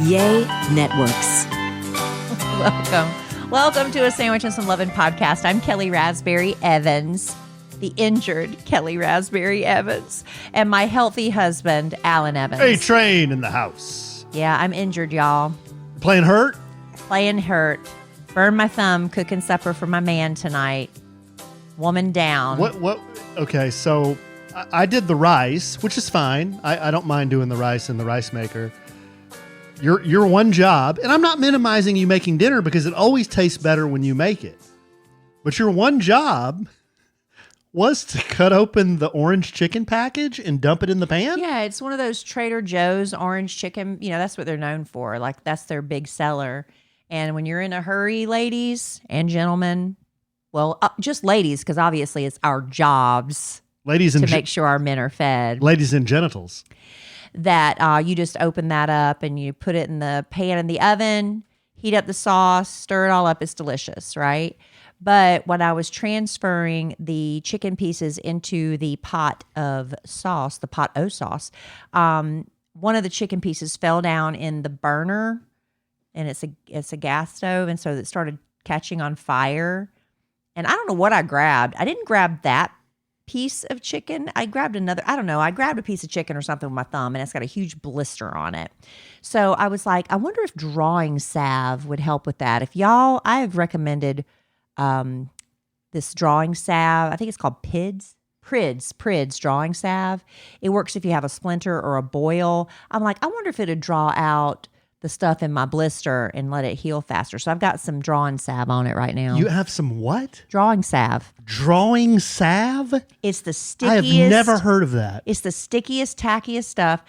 Yay Networks. Welcome to a Sandwich and Some Lovin' podcast. I'm Kellie Raspberry Evans, the injured Kellie Raspberry Evans, and my healthy husband, Alan Evans. A train in the house. Yeah, I'm injured, y'all. Playing hurt? Playing hurt. Burned my thumb cooking supper for my man tonight. Woman down. What? Okay, so I did the rice, which is fine. I don't mind doing the rice in the rice maker. Your one job, and I'm not minimizing you making dinner because it always tastes better when you make it. But your one job was to cut open the orange chicken package and dump it in the pan? Yeah, it's one of those Trader Joe's orange chicken. You know, that's what they're known for. Like, that's their big seller. And when you're in a hurry, ladies and gentlemen, well, just ladies, because obviously it's our jobs to make sure our men are fed. Ladies and genitals. That you just open that up and you put it in the pan in the oven, heat up the sauce, stir it all up. It's delicious, right? But when I was transferring the chicken pieces into the pot of sauce, the pot o sauce, one of the chicken pieces fell down in the burner, and it's a gas stove, and so it started catching on fire. And I don't know what I grabbed. I didn't grab that piece of chicken. I grabbed another, I don't know, I grabbed a piece of chicken or something with my thumb, and it's got a huge blister on it. So I was like, I wonder if drawing salve would help with that. If y'all, I have recommended this drawing salve. I think it's called Prids drawing salve. It works if you have a splinter or a boil. I'm like, I wonder if it'd draw out the stuff in my blister and let it heal faster. So I've got some drawing salve on it right now. You have some what? Drawing salve. Drawing salve? It's the stickiest. I have never heard of that. It's the stickiest, tackiest stuff.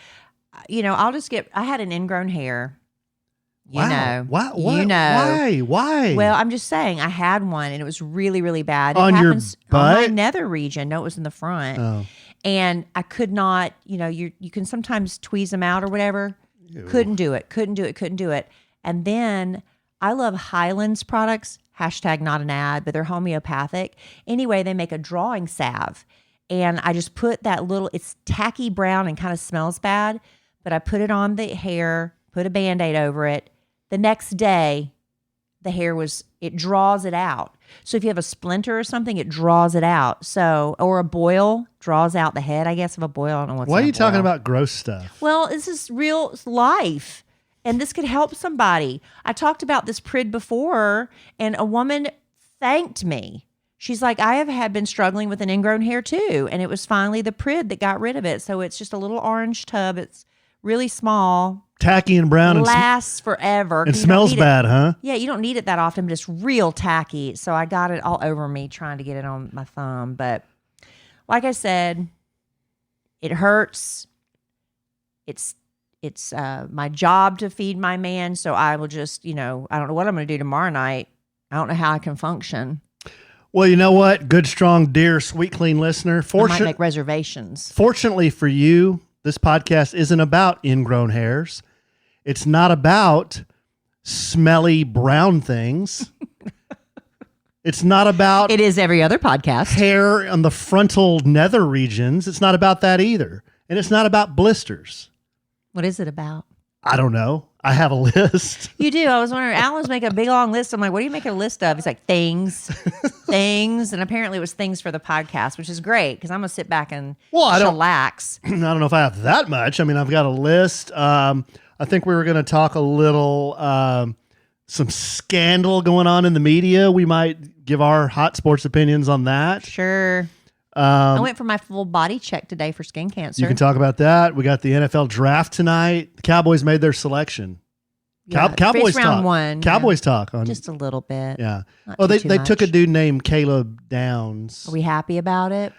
You know, I had an ingrown hair. You know. What? You know. Why? Well, I'm just saying, I had one and it was really, really bad. On your butt? On my nether region. No, it was in the front. Oh. And I could not, you know, you can sometimes tweeze them out or whatever. Ew. Couldn't do it. And then I love Highlands products, hashtag not an ad, but they're homeopathic. Anyway, they make a drawing salve. And I just put that it's tacky brown and kind of smells bad, but I put it on the hair, put a Band-Aid over it. The next day, the hair it draws it out. So if you have a splinter or something, it draws it out. So, or a boil draws out the head, I guess, of a boil. I don't know what's Why are you talking about gross stuff? Well, this is real life, and this could help somebody. I talked about this Prid before, and a woman thanked me. She's like, I have been struggling with an ingrown hair too, and it was finally the Prid that got rid of it. So it's just a little orange tub. It's really small. Tacky and brown. Lasts forever. It smells bad, huh? Yeah, you don't need it that often, but it's real tacky. So I got it all over me trying to get it on my thumb. But like I said, it hurts. It's my job to feed my man. So I will just, I don't know what I'm going to do tomorrow night. I don't know how I can function. Well, you know what? Good, strong, dear, sweet, clean listener. I might make reservations. Fortunately for you, this podcast isn't about ingrown hairs. It's not about smelly brown things. It's not about... It is every other podcast. Hair on the frontal nether regions. It's not about that either. And it's not about blisters. What is it about? I don't know. I have a list. You do? I was wondering. Alan's making a big, long list. I'm like, what are you making a list of? He's like, things. And apparently it was things for the podcast, which is great because I'm going to sit back and chillax. I don't know if I have that much. I mean, I've got a list. I think we were going to talk a little, some scandal going on in the media. We might give our hot sports opinions on that. Sure. I went for my full body check today for skin cancer. You can talk about that. We got the NFL draft tonight. The Cowboys made their selection. Yeah, Cowboys round talk. one. Cowboys talk on just a little bit. Yeah. Not they much. took a dude named Caleb Downs. Are we happy about it?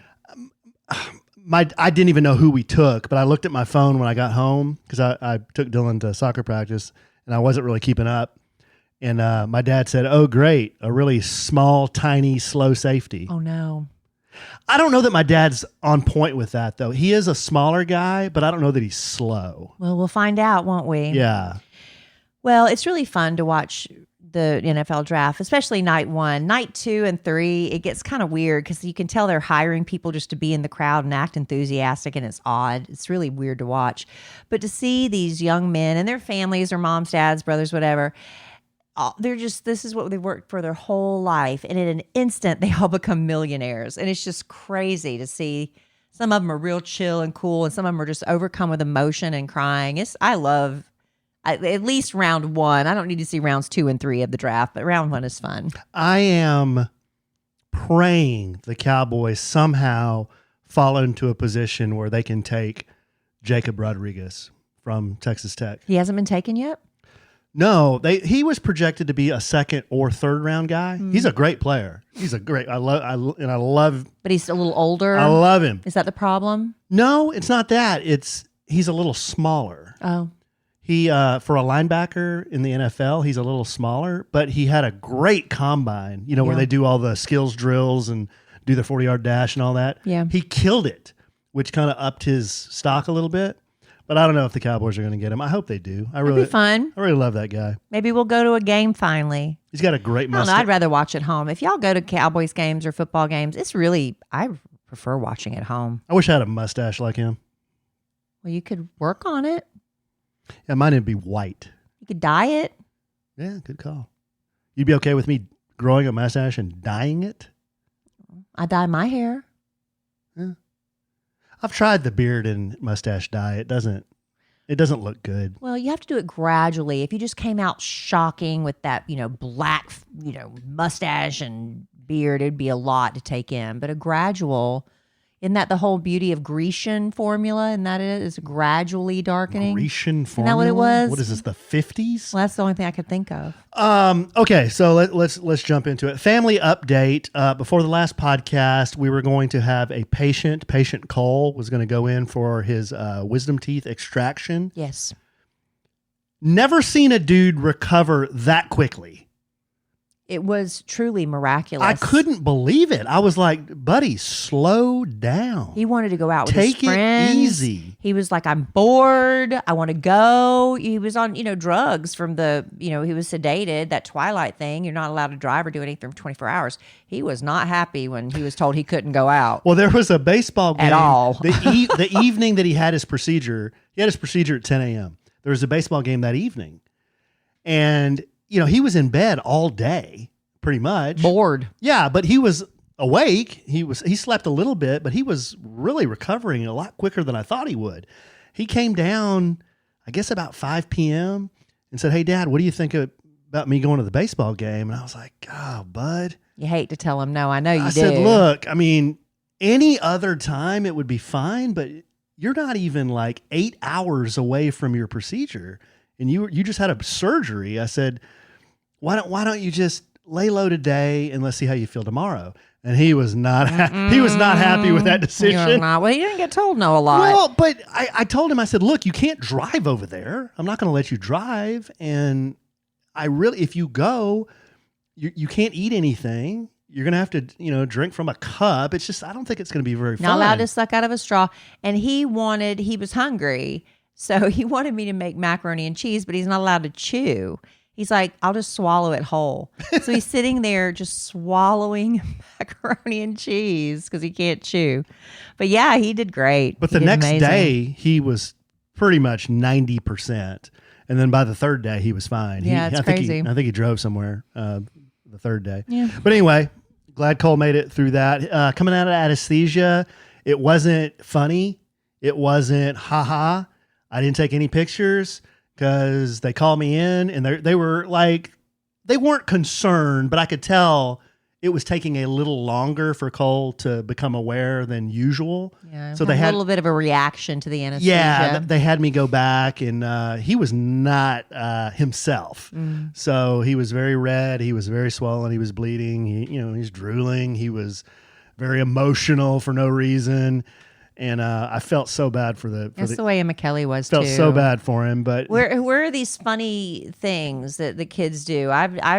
I didn't even know who we took, but I looked at my phone when I got home because I took Dylan to soccer practice and I wasn't really keeping up. And my dad said, "Oh, great, a really small, tiny, slow safety." Oh no. I don't know that my dad's on point with that, though. He is a smaller guy, but I don't know that he's slow. Well, we'll find out, won't we? Yeah. Well, it's really fun to watch the NFL draft, especially night 1. Night 2 and 3, it gets kind of weird because you can tell they're hiring people just to be in the crowd and act enthusiastic, and it's odd. It's really weird to watch. But to see these young men and their families, their moms, dads, brothers, whatever, this is what they've worked for their whole life. And in an instant, they all become millionaires. And it's just crazy to see. Some of them are real chill and cool, and some of them are just overcome with emotion and crying. I love at least round 1. I don't need to see rounds 2 and 3 of the draft, but round 1 is fun. I am praying the Cowboys somehow fall into a position where they can take Jacob Rodriguez from Texas Tech. He hasn't been taken yet? No, he was projected to be a 2nd or 3rd round guy. He's a great player. He's a great. I love. But he's a little older. I love him. Is that the problem? No, it's not that. He's a little smaller. Oh. He for a linebacker in the NFL, he's a little smaller, but he had a great combine. You know, where they do all the skills drills and do the 40-yard dash and all that. Yeah. He killed it, which kind of upped his stock a little bit. But I don't know if the Cowboys are going to get him. I hope they do. It'd be fun. I really love that guy. Maybe we'll go to a game finally. He's got a great mustache. I don't know, I'd rather watch at home. If y'all go to Cowboys games or football games, I prefer watching at home. I wish I had a mustache like him. Well, you could work on it. Yeah, mine would be white. You could dye it. Yeah, good call. You'd be okay with me growing a mustache and dyeing it? I dye my hair. Yeah. I've tried the beard and mustache dye. It doesn't look good. Well, you have to do it gradually. If you just came out shocking with that, black, mustache and beard, it'd be a lot to take in. But a gradual, isn't that the whole beauty of Grecian formula? And that is gradually darkening. Grecian formula? Isn't that what it was? What is this, the 50s? Well, that's the only thing I could think of. Okay, so let's jump into it. Family update. Before the last podcast, we were going to have a patient. Patient Cole was going to go in for his wisdom teeth extraction. Yes. Never seen a dude recover that quickly. It was truly miraculous. I couldn't believe it. I was like, buddy, slow down. He wanted to go out with Take his friends. it easy. He was like, I'm bored. I want to go. He was on, drugs from the, he was sedated, that Twilight thing. You're not allowed to drive or do anything for 24 hours. He was not happy when he was told he couldn't go out. Well, there was a baseball game. At all. The evening that he had his procedure, at 10 a.m. There was a baseball game that evening. And he was in bed all day, pretty much. Bored. Yeah, but he was awake. He slept a little bit, but he was really recovering a lot quicker than I thought he would. He came down, I guess about 5 p.m. and said, "Hey, Dad, what do you think about me going to the baseball game?" And I was like, "Oh, bud." You hate to tell him no. I know you do. I said, "Look, I mean, any other time it would be fine, but you're not even like 8 hours away from your procedure, and you just had a surgery." I said, why don't you just lay low today and let's see how you feel tomorrow? And he was not he was not happy with that decision. Well, he didn't get told no a lot. Well, but I told him, I said, look, you can't drive over there. I'm not going to let you drive. And if you go, you can't eat anything. You're going to have to, drink from a cup. It's just, I don't think it's going to be very fun. Not allowed to suck out of a straw. And he was hungry. So he wanted me to make macaroni and cheese, but he's not allowed to chew. He's like, I'll just swallow it whole. So he's sitting there just swallowing macaroni and cheese because he can't chew. But yeah, he did great. But the next day, he was pretty much 90%. And then by the third day, he was fine. Yeah, it's crazy. I think he drove somewhere the third day. Yeah. But anyway, glad Cole made it through that. Coming out of anesthesia, it wasn't funny. It wasn't ha-ha. I didn't take any pictures. Because they called me in and they were like, they weren't concerned, but I could tell it was taking a little longer for Cole to become aware than usual. Yeah, so they had a little bit of a reaction to the anesthesia. Yeah, they had me go back and he was not himself. So he was very red. He was very swollen. He was bleeding. He's drooling. He was very emotional for no reason. And I felt so bad for that's the way Emma Kellie was felt too. so bad for him. But where are these funny things that the kids do?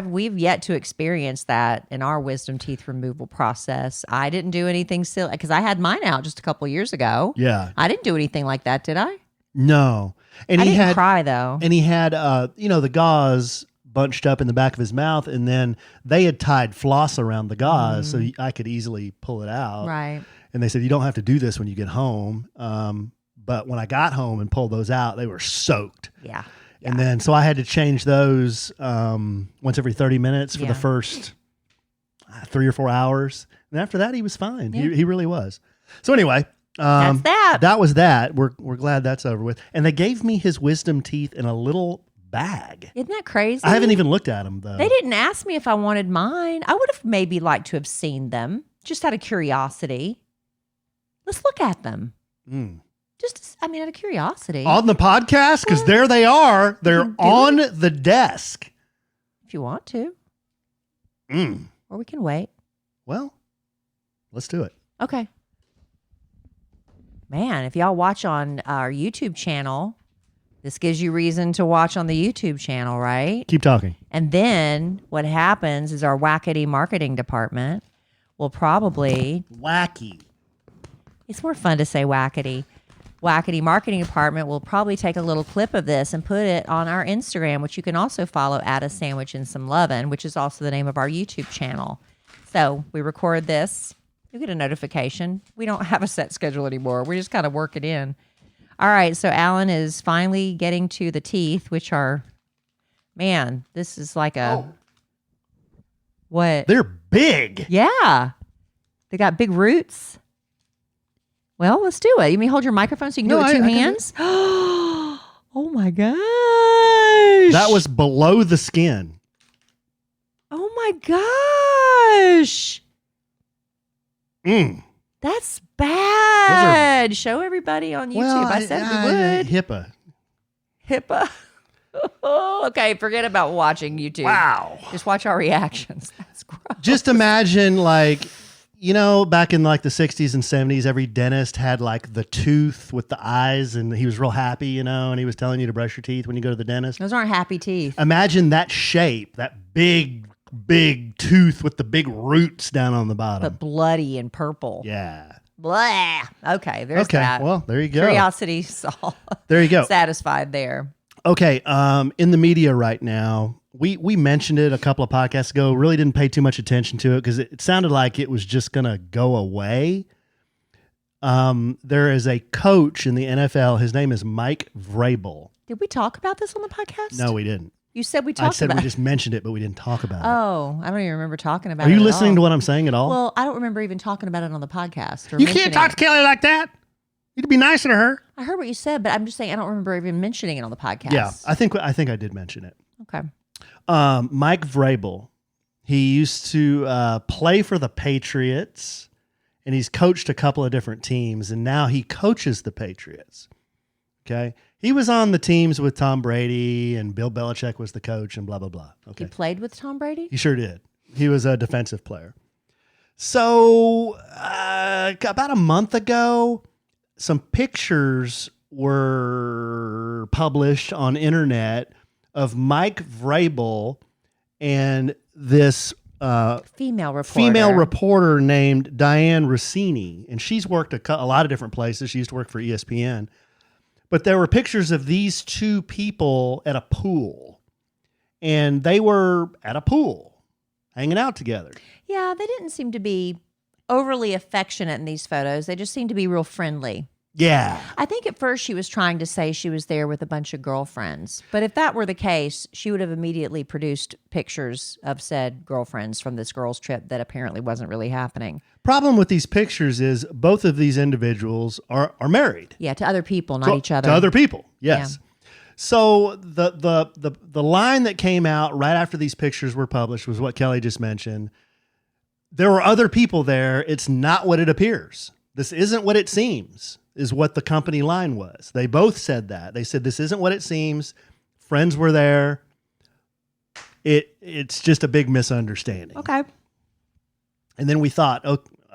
We've yet to experience that in our wisdom teeth removal process. I didn't do anything silly because I had mine out just a couple of years ago. Yeah, I didn't do anything like that, did I? No. And I he didn't had cry though. And he had the gauze bunched up in the back of his mouth, and then they had tied floss around the gauze so I could easily pull it out. Right. And they said, you don't have to do this when you get home. But when I got home and pulled those out, they were soaked. Yeah. And then, so I had to change those once every 30 minutes for the first 3 or 4 hours. And after that, he was fine. Yeah. He really was. So anyway, That's that. that was that. We're glad that's over with. And they gave me his wisdom teeth in a little bag. Isn't that crazy? I haven't even looked at them, though. They didn't ask me if I wanted mine. I would have maybe liked to have seen them, just out of curiosity. Let's look at them. Just, out of curiosity. On the podcast? Because there they are. They're on the desk. If you want to. Or we can wait. Well, let's do it. Okay. Man, if y'all watch on our YouTube channel, this gives you reason to watch on the YouTube channel, right? Keep talking. And then what happens is our wackety marketing department will probably... Wacky. It's more fun to say wackety. Wackety marketing department will probably take a little clip of this and put it on our Instagram, which you can also follow at A Sandwich and Some Lovin', which is also the name of our YouTube channel. So we record this. You get a notification. We don't have a set schedule anymore. We just kind of work it in. All right. So Alan is finally getting to the teeth, which are, man, this is like a, what? They're big. Yeah. They got big roots. Well, let's do it. You mean hold your microphone so you can do it with two hands? Oh my gosh. That was below the skin. Oh my gosh. Mm. That's bad. Show everybody on YouTube. Well, I said we would. HIPAA. Okay, forget about watching YouTube. Wow. Just watch our reactions. That's gross. Just imagine, like, back in like the 60s and 70s, every dentist had like the tooth with the eyes, and he was real happy, and he was telling you to brush your teeth when you go to the dentist. Those aren't happy teeth. Imagine that shape, that big tooth with the big roots down on the bottom. But bloody and purple. Yeah. Blah. Okay, there's that. Well, there you go. Curiosity solved. There you go. Satisfied there. Okay, in the media right now, we mentioned it a couple of podcasts ago, really didn't pay too much attention to it because it sounded like it was just going to go away. There is a coach in the NFL. His name is Mike Vrabel. Did we talk about this on the podcast? No, we didn't. You said we I talked said about we just mentioned it, but we didn't talk about it. Oh, I don't even remember talking about Are it. you at listening all. to what I'm saying at all? Well, I don't remember even talking about it on the podcast. Or You can't mentioning talk to Kellie like that. You'd be nicer to her. I heard what you said, but I'm just saying I don't remember even mentioning it on the podcast. Yeah, I think I did mention it. Okay. Mike Vrabel, he used to play for the Patriots, and he's coached a couple of different teams, and now he coaches the Patriots. Okay. He was on the teams with Tom Brady, and Bill Belichick was the coach, and blah, blah, blah. Okay. He played with Tom Brady? He sure did. He was a defensive player. So about a month ago, some pictures were published on internet of Mike Vrabel and this female reporter named Dianna Russini. And she's worked a lot of different places. She used to work for ESPN. But there were pictures of these two people at a pool. And they were at a pool, hanging out together. Yeah, they didn't seem to be overly affectionate in these photos. They just seemed to be real friendly. Yeah. I think at first she was trying to say she was there with a bunch of girlfriends. But if that were the case, she would have immediately produced pictures of said girlfriends from this girls' trip that apparently wasn't really happening. Problem with these pictures is both of these individuals are married. Yeah, to other people, not each other. To other people, yes. Yeah. So the line that came out right after these pictures were published was what Kellie just mentioned. There were other people there. It's not what it appears. This isn't what it seems, is what the company line was. They both said that. They said, this isn't what it seems. Friends were there. It's just a big misunderstanding. Okay. And then we thought,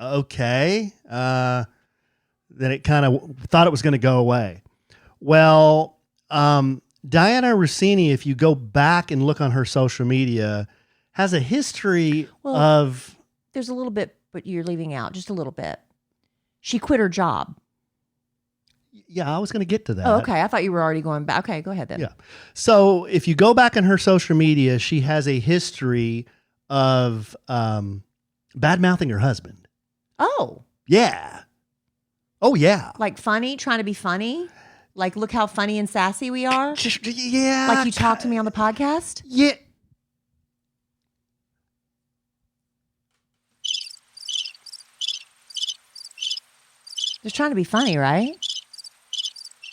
okay. Then it kind of thought it was going to go away. Well, Dianna Russini, if you go back and look on her social media, has a history of... There's a little bit, but you're leaving out just a little bit. She quit her job. Yeah, I was going to get to that. Oh, okay. I thought you were already going back. Okay, go ahead then. Yeah. So if you go back on her social media, she has a history of bad mouthing her husband. Oh. Yeah. Oh, yeah. Like funny, trying to be funny? Like, look how funny and sassy we are? Yeah. Like you talked to me on the podcast? Yeah. Just trying to be funny, right?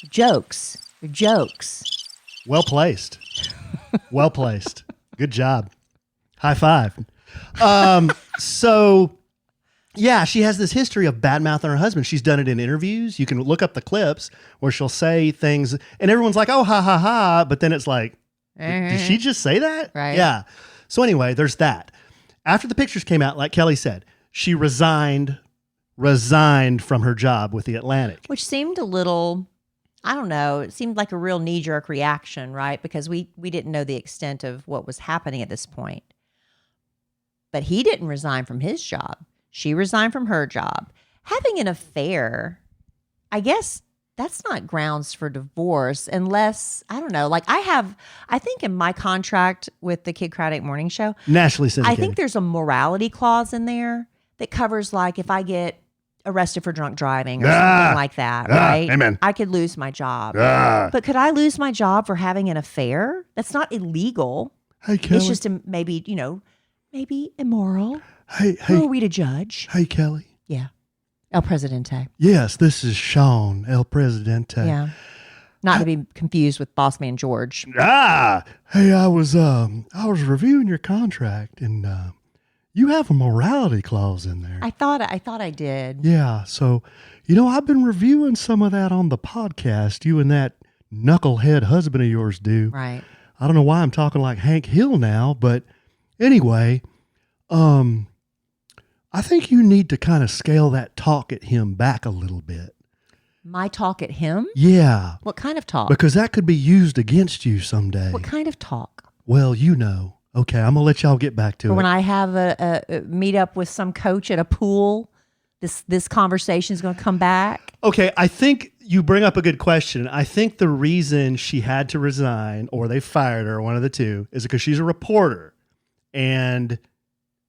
Jokes. They're jokes. Well placed. Well placed. Good job. High five. So, yeah, she has this history of bad mouthing her husband. She's done it in interviews. You can look up the clips where she'll say things, and everyone's like, oh, ha, ha, ha. But then it's like, did she just say that? Right. Yeah. So anyway, there's that. After the pictures came out, like Kellie said, she resigned from her job with the Atlantic. Which seemed a little, I don't know, it seemed like a real knee-jerk reaction, right? Because we didn't know the extent of what was happening at this point. But he didn't resign from his job. She resigned from her job. Having an affair, I guess that's not grounds for divorce unless, I don't know, like I think in my contract with the Kid Craddock Morning Show, Nationally syndicated. I think there's a morality clause in there that covers like if I get arrested for drunk driving or something like that, right? Amen. I could lose my job. But could I lose my job for having an affair? That's not illegal. Hey, Kellie. It's just maybe immoral. Hey, Who are we to judge? Hey, Kellie. Yeah. El Presidente. Yes, this is Sean, El Presidente. Yeah. Not to be confused with Boss Man George. Hey, I was reviewing your contract, and you have a morality clause in there. I thought I did. Yeah, so I've been reviewing some of that on the podcast. You and that knucklehead husband of yours do. Right. I don't know why I'm talking like Hank Hill now, but anyway, I think you need to kind of scale that talk at him back a little bit. My talk at him? Yeah. What kind of talk? Because that could be used against you someday. What kind of talk? Well, Okay, I'm going to let y'all get back to it. When I have a meet up with some coach at a pool, this conversation is going to come back. Okay, I think you bring up a good question. I think the reason she had to resign or they fired her, one of the two, is because she's a reporter. And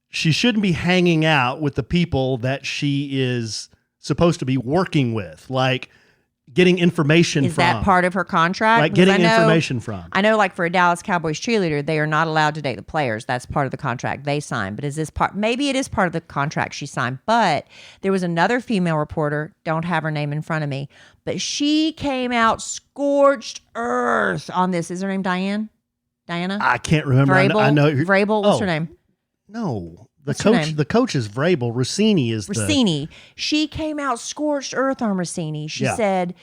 she shouldn't be hanging out with the people that she is supposed to be working with, like getting information from. Is that part of her contract? Like Because getting information from. I know, like for a Dallas Cowboys cheerleader, they are not allowed to date the players. That's part of the contract they signed. But is this part? Maybe it is part of the contract she signed. But there was another female reporter. Don't have her name in front of me, but she came out scorched earth on this. Is her name Dianna? I can't remember. Vrabel. I know. Vrabel. What's her name? No, What's her name? The coach is Vrabel. Russini is Russini. She came out scorched earth on Russini. She Yeah. said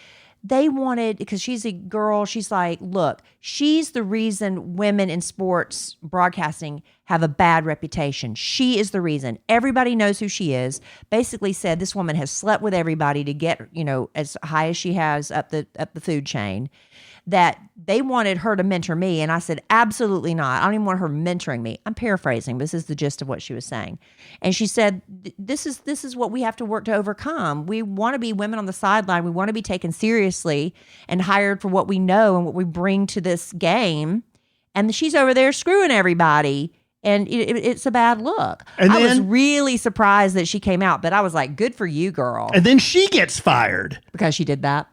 they wanted, because she's a girl, she's like, look, she's the reason women in sports broadcasting have a bad reputation. She is the reason. Everybody knows who she is. Basically said this woman has slept with everybody to get, as high as she has up the food chain. That they wanted her to mentor me. And I said, absolutely not. I don't even want her mentoring me. I'm paraphrasing. This is the gist of what she was saying. And she said, this is what we have to work to overcome. We want to be women on the sideline. We want to be taken seriously and hired for what we know and what we bring to this game. And she's over there screwing everybody. And it's a bad look. And I was then- really surprised that she came out, but I was like, good for you, girl. And then she gets fired. Because she did that.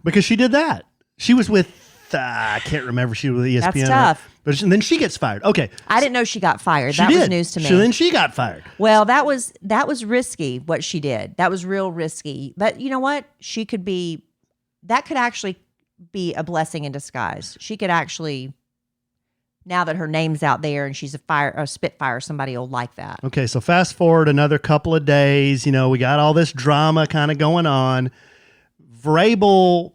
She was with, I can't remember. She was with ESPN. That's tough. But then she gets fired. Okay. I didn't know she got fired. She That was did. news to me. So then she got fired. Well, that was risky what she did. That was real risky. But you know what? That could actually be a blessing in disguise. She could actually, now that her name's out there and she's a spitfire, somebody will like that. Okay, so fast forward another couple of days. We got all this drama kind of going on. Vrabel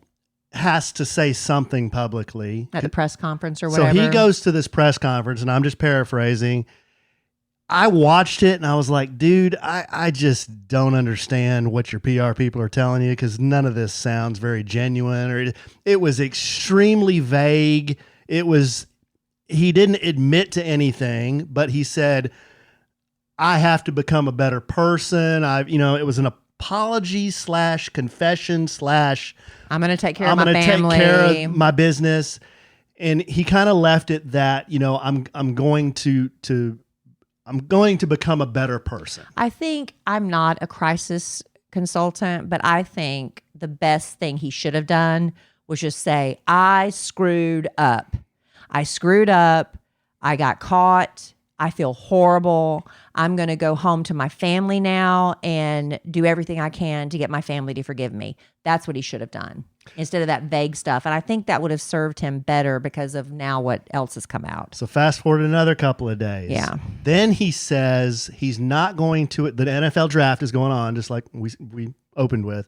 has to say something publicly. At the press conference or whatever. So he goes to this press conference, and I'm just paraphrasing. I watched it, and I was like, dude, I just don't understand what your PR people are telling you because none of this sounds very genuine. Or it was extremely vague. He didn't admit to anything, but he said, I have to become a better person. It was apology / confession / I'm going to take care I'm of my going to take family. care of my business. And he kind of left it that, I'm going to become a better person. I think I'm not a crisis consultant, but I think the best thing he should have done was just say, I screwed up. I got caught. I feel horrible. I'm going to go home to my family now and do everything I can to get my family to forgive me. That's what he should have done instead of that vague stuff. And I think that would have served him better because of now what else has come out. So fast forward another couple of days. Yeah. Then he says he's not going to, the NFL draft is going on, just like we opened with.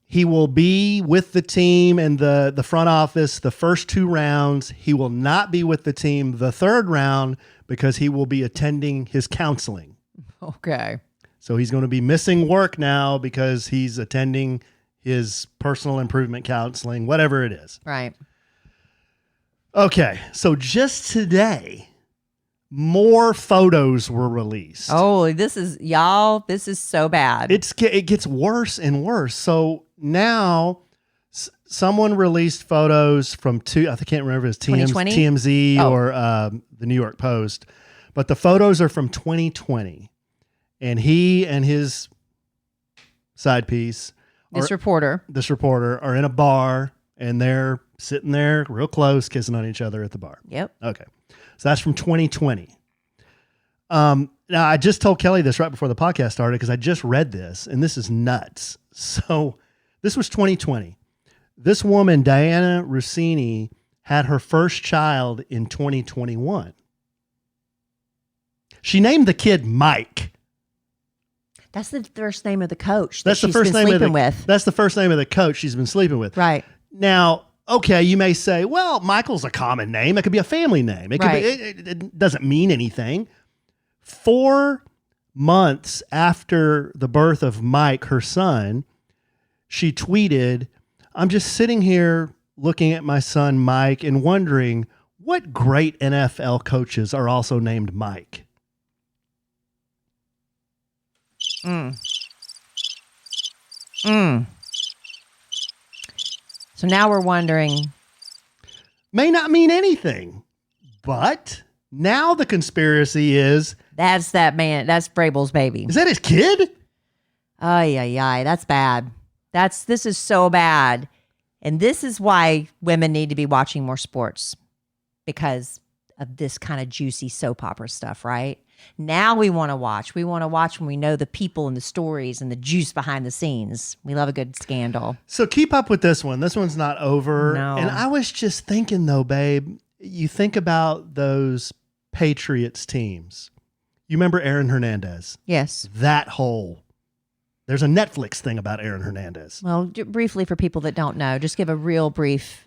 He will be with the team and the front office the first 2 rounds. He will not be with the team the 3rd round because he will be attending his counseling. Okay. So he's going to be missing work now because he's attending his personal improvement counseling, whatever it is. Right. Okay. So just today, more photos were released. Oh, this is so bad. It gets worse and worse. So now someone released photos from I can't remember if it's 2020? TMZ or the New York Post, but the photos are from 2020. And he and his side piece, This reporter are in a bar and they're sitting there real close, kissing on each other at the bar. Yep. Okay. So that's from 2020. Now, I just told Kelly this right before the podcast started because I just read this, and this is nuts. So this was 2020. This woman, Dianna Russini, had her first child in 2021. She named the kid Mike. That's the first name of the coach That's that the she's first been name sleeping with. That's the first name of the coach she's been sleeping with. Right. Now, okay, you may say, well, Michael's a common name. It could be a family name. It could Right. it doesn't mean anything. 4 months after the birth of Mike, her son, she tweeted, I'm just sitting here looking at my son, Mike, and wondering what great NFL coaches are also named Mike. So now we're wondering. May not mean anything, but now the conspiracy is That's that man. That's Vrabel's baby. that his kid? Ay. That's bad. This is so bad. And this is why women need to be watching more sports because of this kind of juicy soap opera stuff, right? Now we want to watch. We want to watch when we know the people and the stories and the juice behind the scenes. We love a good scandal. So keep up with this one. This one's not over. No. And I was just thinking, though, babe, you think about those Patriots teams. You remember Aaron Hernandez? Yes. There's a Netflix thing about Aaron Hernandez. Well, briefly for people that don't know, just give a real brief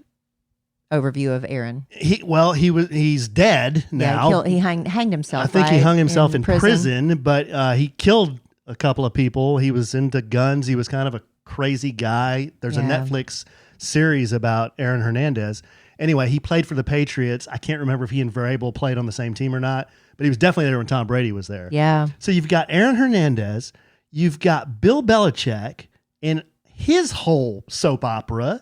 overview of Aaron. He's dead now. Yeah, he hanged himself. I think he right? hung himself in prison, but he killed a couple of people. He was into guns. He was kind of a crazy guy. There's a Netflix series about Aaron Hernandez. Anyway, he played for the Patriots. I can't remember if he and Vrabel played on the same team or not, but he was definitely there when Tom Brady was there. Yeah. So you've got Aaron Hernandez, you've got Bill Belichick and his whole soap opera.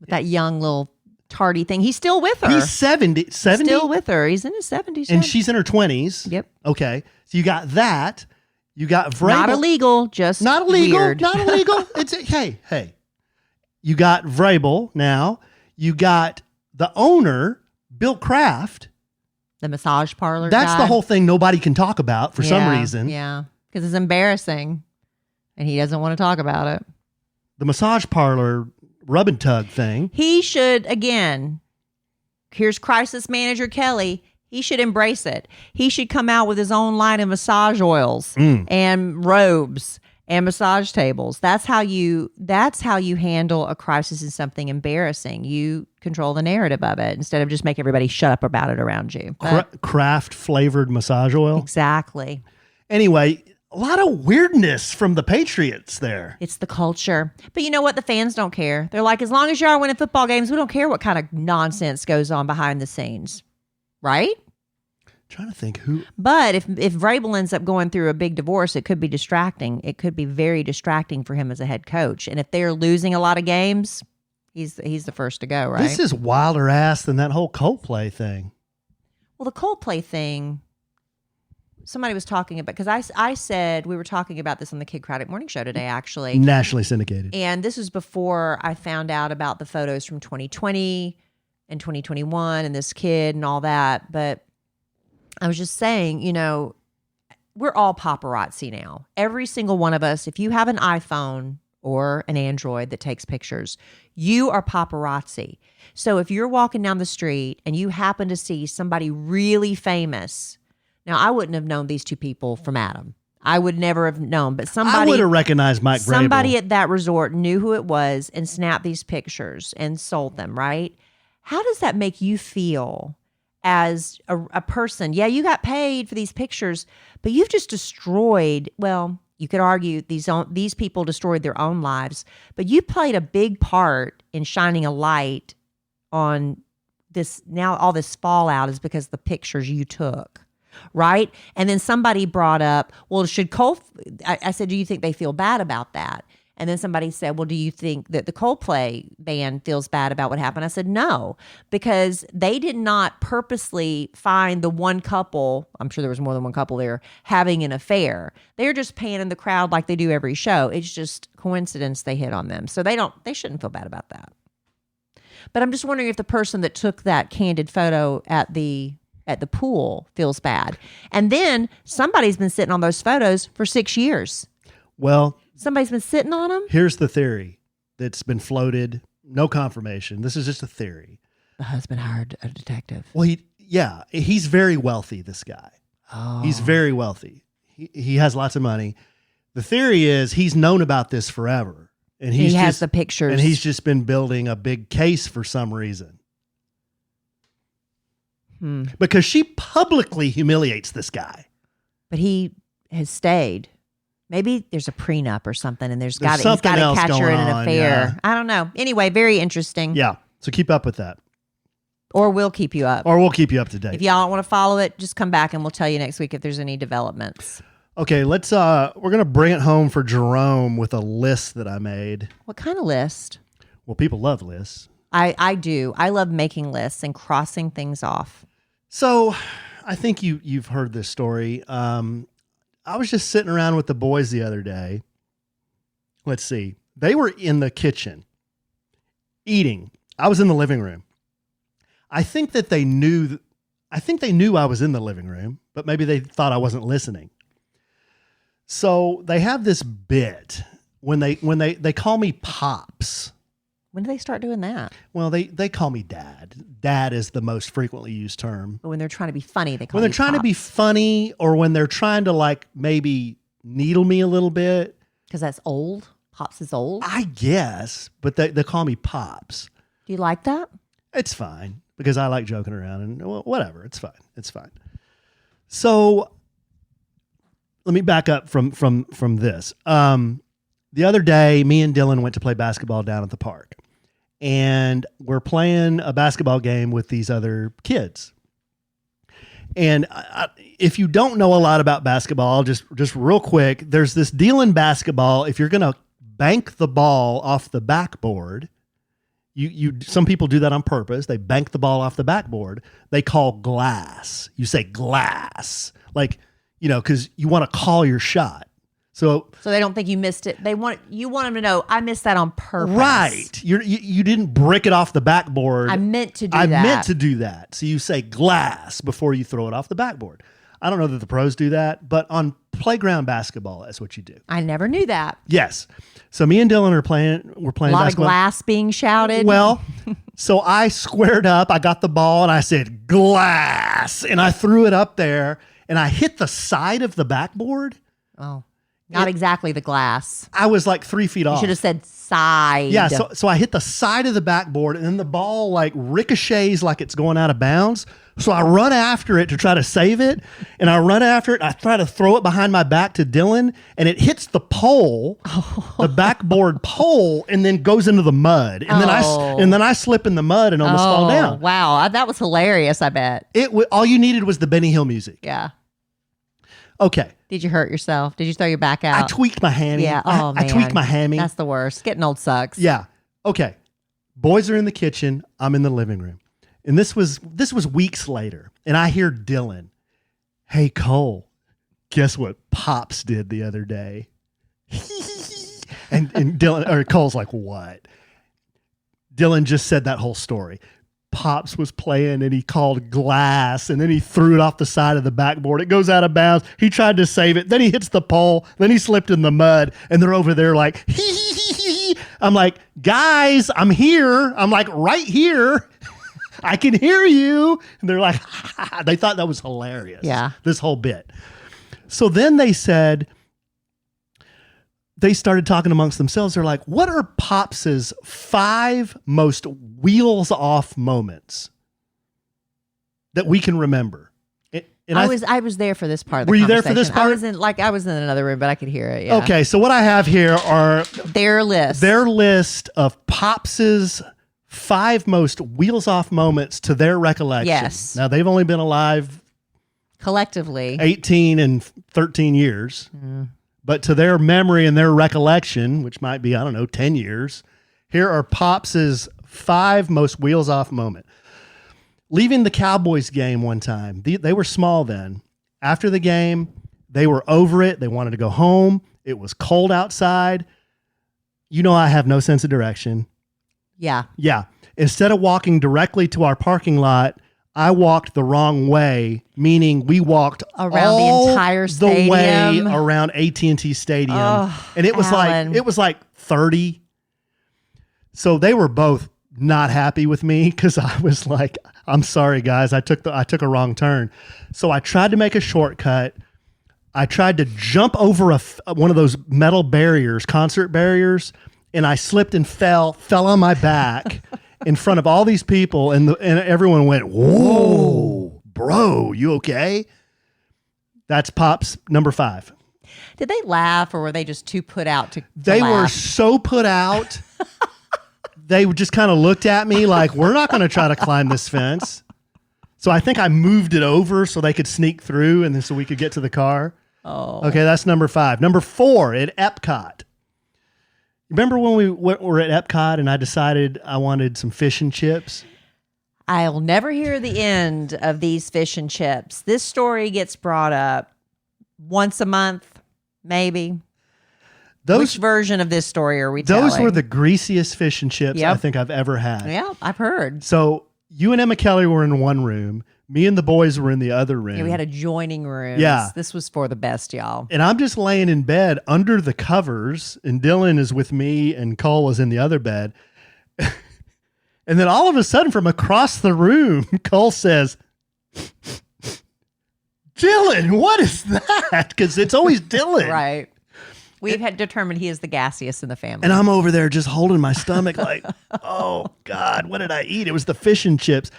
With that young little tardy thing. He's still with her. He's 70? Still with her. He's in his 70s. And she's in her 20s. Yep. Okay. So you got that. You got Vrabel. Not illegal, just Not illegal. weird. Not illegal. Hey. You got Vrabel now. You got the owner, Bill Kraft. The massage parlor That's guy. the whole thing nobody can talk about for some reason. Yeah, because it's embarrassing, and he doesn't want to talk about it. The massage parlor rub and tug thing. He should, again, here's crisis manager Kellie. He should embrace it. He should come out with his own line of massage oils and robes and massage tables. That's how you handle a crisis in something embarrassing. You control the narrative of it instead of just make everybody shut up about it around you. Craft flavored massage oil. Exactly. Anyway, a lot of weirdness from the Patriots there. It's the culture. But you know what? The fans don't care. They're like, as long as you are winning football games, we don't care what kind of nonsense goes on behind the scenes. Right? Trying to think who. But if Vrabel ends up going through a big divorce, it could be distracting. It could be very distracting for him as a head coach. And if they're losing a lot of games, he's the first to go, right? This is wilder ass than that whole Coldplay thing. Well, the Coldplay thing, somebody was talking about, because I said, we were talking about this on the Kid Craddock Morning Show today, actually. Nationally syndicated. And this was before I found out about the photos from 2020 and 2021 and this kid and all that. But I was just saying, you know, we're all paparazzi now. Every single one of us, if you have an iPhone or an Android that takes pictures, you are paparazzi. So if you're walking down the street and you happen to see somebody really famous, now I wouldn't have known these two people from Adam. I would never have known, but I would have recognized Mike Vrabel. Somebody at that resort knew who it was and snapped these pictures and sold them, right? How does that make you feel as a person? Yeah, you got paid for these pictures, but you've just destroyed, well, you could argue these people destroyed their own lives, but you played a big part in shining a light on this. Now all this fallout is because of the pictures you took, right? And then somebody brought up, well, should Cole, I said, do you think they feel bad about that? And then somebody said, well, do you think that the Coldplay band feels bad about what happened? I said, no, because they did not purposely find the one couple, I'm sure there was more than one couple there, having an affair. They're just panning the crowd like they do every show. It's just coincidence they hit on them. So they shouldn't feel bad about that. But I'm just wondering if the person that took that candid photo at the pool feels bad. And then somebody's been sitting on those photos for 6 years. Well, somebody's been sitting on them? Here's the theory that's been floated. No confirmation. This is just a theory. The husband hired a detective. Well, he's very wealthy, this guy. Oh. He's very wealthy. He has lots of money. The theory is he's known about this forever. And he has the pictures. And he's just been building a big case for some reason. Because she publicly humiliates this guy. But he has stayed. Maybe there's a prenup or something, and he's got to catch her in an affair. Yeah. I don't know. Anyway, very interesting. Yeah. So keep up with that. Or we'll keep you up. Or we'll keep you up to date. If y'all don't want to follow it, just come back and we'll tell you next week if there's any developments. Okay, we're gonna bring it home for Jerome with a list that I made. What kind of list? Well, people love lists. I do. I love making lists and crossing things off. So I think you've heard this story. I was just sitting around with the boys the other day. Let's see. They were in the kitchen eating. I was in the living room. I think they knew I was in the living room, but maybe they thought I wasn't listening. So they have this bit when they call me Pops. When do they start doing that? Well, they call me Dad. Dad is the most frequently used term. But when they're trying to be funny, they call when they're trying to be funny, or when they're trying to like maybe needle me a little bit. Because that's old. Pops is old. I guess, but they call me Pops. Do you like that? It's fine because I like joking around and whatever. It's fine. It's fine. So let me back up from this. The other day, me and Dylan went to play basketball down at the park. And we're playing a basketball game with these other kids. And if you don't know a lot about basketball, just real quick, there's this deal in basketball. If you're going to bank the ball off the backboard, some people do that on purpose. They bank the ball off the backboard. They call glass. You say glass. Like, because you want to call your shot. So they don't think you missed it. You want them to know I missed that on purpose. Right. You didn't brick it off the backboard. I meant to do that. So you say glass before you throw it off the backboard. I don't know that the pros do that, but on playground basketball, that's what you do. I never knew that. Yes. So me and Dylan we're playing a lot basketball. Of glass being shouted. Well, so I squared up, I got the ball and I said glass, and I threw it up there and I hit the side of the backboard. Oh. Not exactly the glass. I was like 3 feet off. You should have said side. Yeah, so I hit the side of the backboard, and then the ball like ricochets like it's going out of bounds. So I run after it to try to save it, and I run after it. And I try to throw it behind my back to Dylan, and it hits the pole, the backboard pole, and then goes into the mud. And then I slip in the mud and almost fall down. Wow, that was hilarious. I bet. All you needed was the Benny Hill music. Yeah. Okay. Did you hurt yourself? Did you throw your back out? I tweaked my hammy. Yeah. Oh, man. I tweaked my hammy. That's the worst. Getting old sucks. Yeah. Okay. Boys are in the kitchen. I'm in the living room. And this was weeks later. And I hear Dylan, "Hey, Cole, guess what Pops did the other day?" and Cole's like, "What?" Dylan just said that whole story. Pops was playing and he called glass, and then he threw it off the side of the backboard. It goes out of bounds. He tried to save it. Then he hits the pole. Then he slipped in the mud, and they're over there like, hee. I'm like, "Guys, I'm here. I'm like right here. I can hear you." And they're like, they thought that was hilarious. Yeah. This whole bit. So then they started talking amongst themselves. They're like, "What are Pops's 5 most wheels off moments that we can remember?" And I was there for this part of the Were you conversation. there for this part? I was in another room, but I could hear it. Yeah. Okay, so what I have here are Their list of Pops's 5 most wheels off moments to their recollection. Yes. Now they've only been alive collectively 18 and 13 years. But to their memory and their recollection, which might be, 10 years, here are Pops's 5 most wheels off moment. Leaving the Cowboys game one time. They were small then. After the game, they were over it. They wanted to go home. It was cold outside. I have no sense of direction. Yeah. Yeah. Instead of walking directly to our parking lot, I walked the wrong way, meaning we walked around the entire stadium, the way around AT&T Stadium, and it was like 30. So they were both not happy with me because I was like, "I'm sorry, guys, I took a wrong turn." So I tried to make a shortcut. I tried to jump over one of those metal barriers, concert barriers, and I slipped and fell on my back. In front of all these people, and everyone went, "Whoa, bro, you okay?" That's Pop's number 5. Did they laugh, or were they just too put out to They laugh? were so put out. They just kind of looked at me like, "We're not going to try to climb this fence." So I think I moved it over so they could sneak through, and then so we could get to the car. Oh. Okay, that's number 5. Number 4 at Epcot. Remember when we were at Epcot and I decided I wanted some fish and chips? I'll never hear the end of these fish and chips. This story gets brought up once a month, maybe. Which version of this story are we telling? Those were the greasiest fish and chips I think I've ever had. Yeah, I've heard. So you and Emma Kellie were in one room. Me and the boys were in the other room. Yeah, we had adjoining rooms. Yeah. This was for the best, y'all. And I'm just laying in bed under the covers, and Dylan is with me, and Cole was in the other bed. And then all of a sudden, from across the room, Cole says, "Dylan, what is that?" Because it's always Dylan. Right. We've had determined he is the gassiest in the family. And I'm over there just holding my stomach like, "Oh, God, what did I eat?" It was the fish and chips.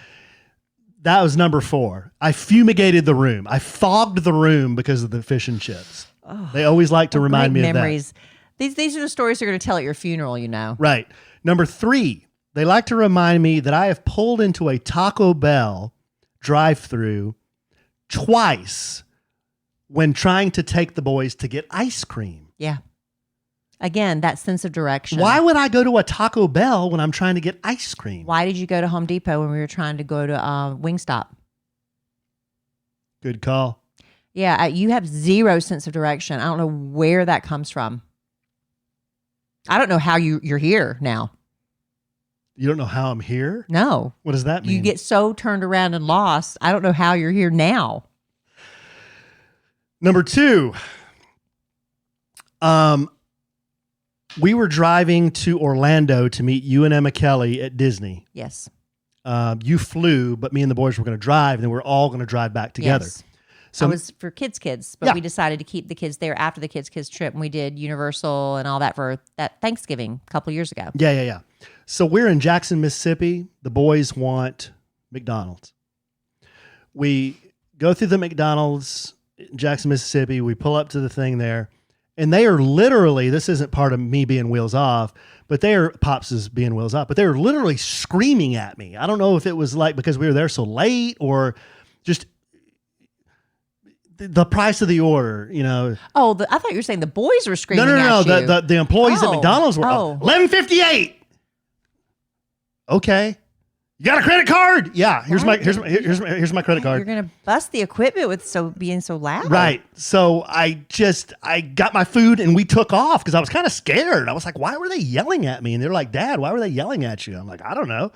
That was number 4. I fumigated the room. I fogged the room because of the fish and chips. Oh, they always like to remind me memories. of that. These are the stories you're going to tell at your funeral, Right. Number 3, they like to remind me that I have pulled into a Taco Bell drive-thru twice when trying to take the boys to get ice cream. Yeah. Again, that sense of direction. Why would I go to a Taco Bell when I'm trying to get ice cream? Why did you go to Home Depot when we were trying to go to Wingstop? Good call. Yeah, you have zero sense of direction. I don't know where that comes from. I don't know how you're here now. You don't know how I'm here? No. What does that mean? You get so turned around and lost. I don't know how you're here now. Number 2. We were driving to Orlando to meet you and Emma Kellie at Disney. Yes. You flew, but me and the boys were going to drive, and then we're all going to drive back together. Yes. So I was for kids, but Yeah. we decided to keep the kids there after the kids trip, and we did Universal and all that for that Thanksgiving a couple years ago. yeah. So we're in Jackson, Mississippi. The boys want McDonald's. We go through the McDonald's in Jackson, Mississippi. We pull up to the thing there, and they are literally, this isn't part of me being wheels off, but Pops is being wheels off, but they were literally screaming at me. I don't know if it was like because we were there so late or just the price of the order, you know. Oh, I thought you were saying the boys were screaming No. at you. The employees at McDonald's were $11.58. Okay. You got a credit card? Yeah. Here's my credit card. You're gonna bust the equipment with being so loud. Right. So I got my food and we took off because I was kind of scared. I was like, why were they yelling at me? And they're like, Dad, why were they yelling at you? I'm like, I don't know.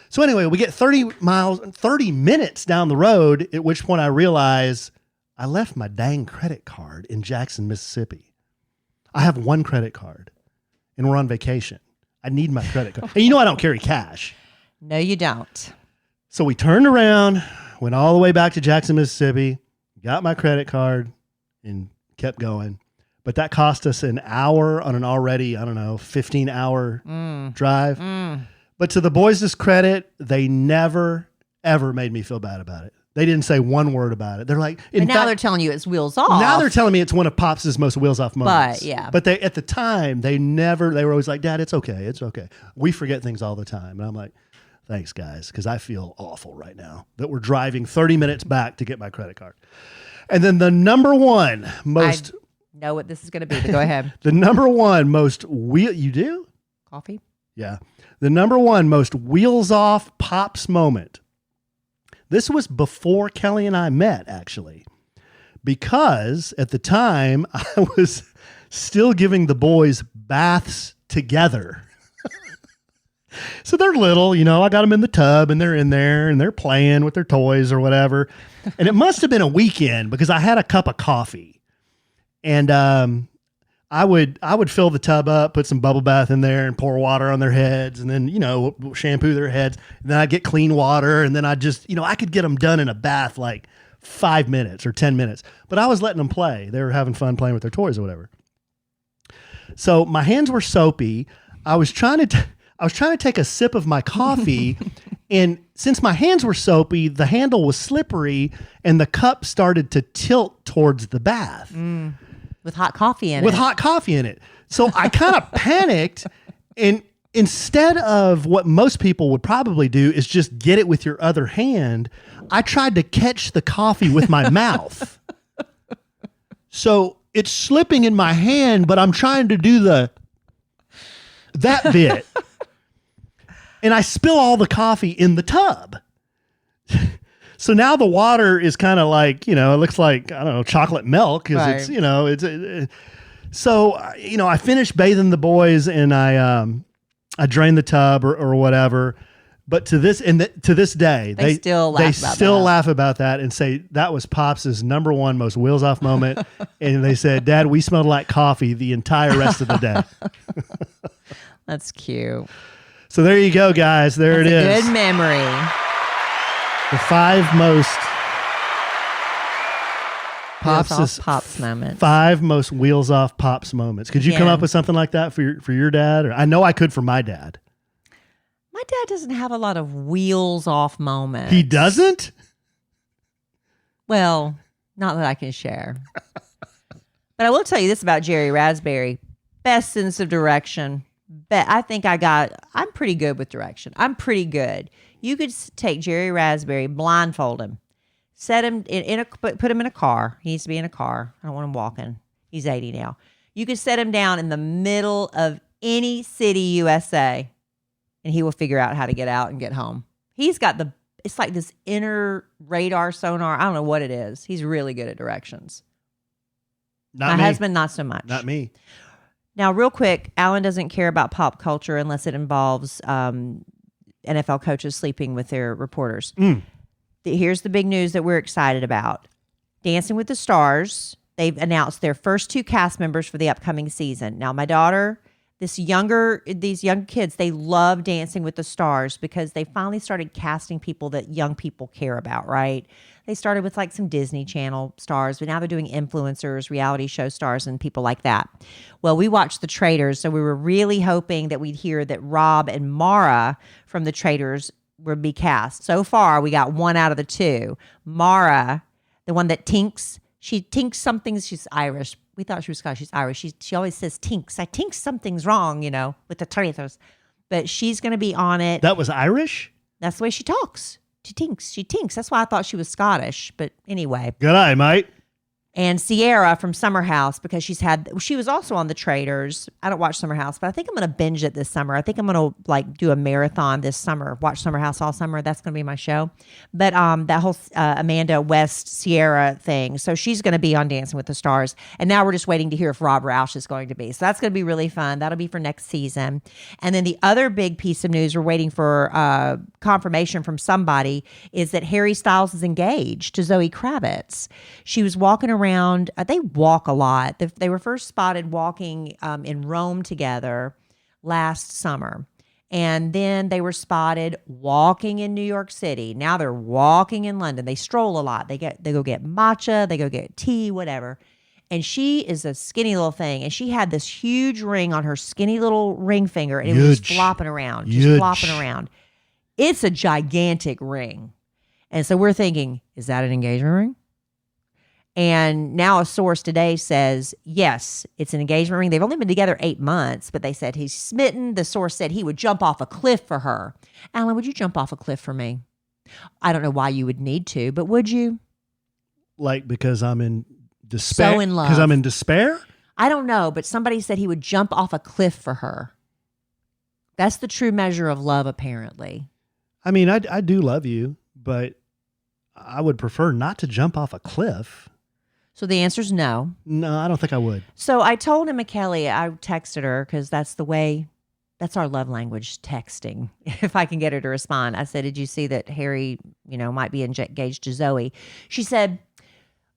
So anyway, we get 30 minutes down the road, at which point I realize I left my dang credit card in Jackson, Mississippi. I have one credit card and we're on vacation. I need my credit card. And you know I don't carry cash. No, you don't. So we turned around, went all the way back to Jackson, Mississippi, got my credit card, and kept going. But that cost us an hour on an already, 15-hour drive. But to the boys' credit, they never, ever made me feel bad about it. They didn't say one word about it. They're like, now they're telling you it's wheels off. Now they're telling me it's one of Pops' most wheels off moments. But yeah. But at the time, they were always like, Dad, it's okay. It's okay. We forget things all the time. And I'm like, thanks, guys, because I feel awful right now that we're driving 30 minutes back to get my credit card. And then the number one most... I know what this is going to be, but go ahead. The number one most... You do? Coffee? Yeah. The number one most wheels off Pops moment. This was before Kellie and I met, actually, because at the time I was still giving the boys baths together. So they're little, I got them in the tub and they're in there and they're playing with their toys or whatever. And it must have been a weekend because I had a cup of coffee and, I would fill the tub up, put some bubble bath in there and pour water on their heads and then, shampoo their heads. And then I'd get clean water and then I just, I could get them done in a bath like 5 minutes or 10 minutes. But I was letting them play. They were having fun playing with their toys or whatever. So my hands were soapy. I was trying to take a sip of my coffee and since my hands were soapy, the handle was slippery and the cup started to tilt towards the bath. With hot coffee in it. With hot coffee in it. So I kind of panicked and instead of what most people would probably do is just get it with your other hand, I tried to catch the coffee with my mouth. So it's slipping in my hand, but I'm trying to do that bit. And I spill all the coffee in the tub. So now the water is kind of like, it looks like, chocolate milk because Right. So, I finished bathing the boys and I drained the tub or whatever. But to this day, they still laugh about that and say that was Pops' number one most wheels off moment. And they said, Dad, we smelled like coffee the entire rest of the day. That's cute. So there you go, guys. There That's it is. Good memory. The 5 most Pops moments. 5 most wheels off Pops moments. Could you come up with something like that for your dad? Or I know I could for my dad. My dad doesn't have a lot of wheels off moments. He doesn't? Well, not that I can share. But I will tell you this about Jerry Raspberry. Best sense of direction. I think I'm pretty good with direction. I'm pretty good. You could take Jerry Raspberry, blindfold him, set him put him in a car. He needs to be in a car. I don't want him walking. He's 80 now. You could set him down in the middle of any city, USA, and he will figure out how to get out and get home. He's got it's like this inner radar sonar. I don't know what it is. He's really good at directions. My husband, not so much. Not me. Now, real quick, Alan doesn't care about pop culture unless it involves NFL coaches sleeping with their reporters. Here's the big news that we're excited about. Dancing with the Stars, they've announced their first 2 cast members for the upcoming season. Now, my daughter these young kids, they love Dancing with the Stars because they finally started casting people that young people care about, right? They started with like some Disney Channel stars, but now they're doing influencers, reality show stars, and people like that. Well, we watched The Traitors, so we were really hoping that we'd hear that Rob and Mara from The Traitors would be cast. So far, we got one out of the two. Mara, the one that tinks, she tinks something. She's Irish. We thought she was Scottish. She's Irish. She always says tinks. I think something's wrong, with the Traitors. But she's going to be on it. That was Irish? That's the way she talks. She tinks. That's why I thought she was Scottish. But anyway. Good eye, mate. And Sierra from Summer House, because she was also on The Traitors. I don't watch Summer House, but I think I'm going to binge it this summer. I think I'm going to do a marathon this summer, watch Summer House all summer. That's going to be my show. But that whole Amanda West Sierra thing. So she's going to be on Dancing with the Stars. And now we're just waiting to hear if Rob Roush is going to be. So that's going to be really fun. That'll be for next season. And then the other big piece of news we're waiting for confirmation from somebody is that Harry Styles is engaged to Zoe Kravitz. She was walking around. They walk a lot. They were first spotted walking in Rome together last summer. And then they were spotted walking in New York City. Now they're walking in London. They stroll a lot. They go get matcha, they go get tea, whatever. And she is a skinny little thing. And she had this huge ring on her skinny little ring finger. And it was just flopping around. It's a gigantic ring. And so we're thinking, is that an engagement ring? And now a source today says, yes, it's an engagement ring. They've only been together 8 months, but they said he's smitten. The source said he would jump off a cliff for her. Alan, would you jump off a cliff for me? I don't know why you would need to, but would you? Like because I'm in despair? So in love. Because I'm in despair? I don't know, but somebody said he would jump off a cliff for her. That's the true measure of love, apparently. I mean, I do love you, but I would prefer not to jump off a cliff. So the answer is no. No, I don't think I would. So I told Emma Kellie, I texted her because that's our love language, texting. If I can get her to respond. I said, did you see that Harry, might be engaged to Zoe? She said,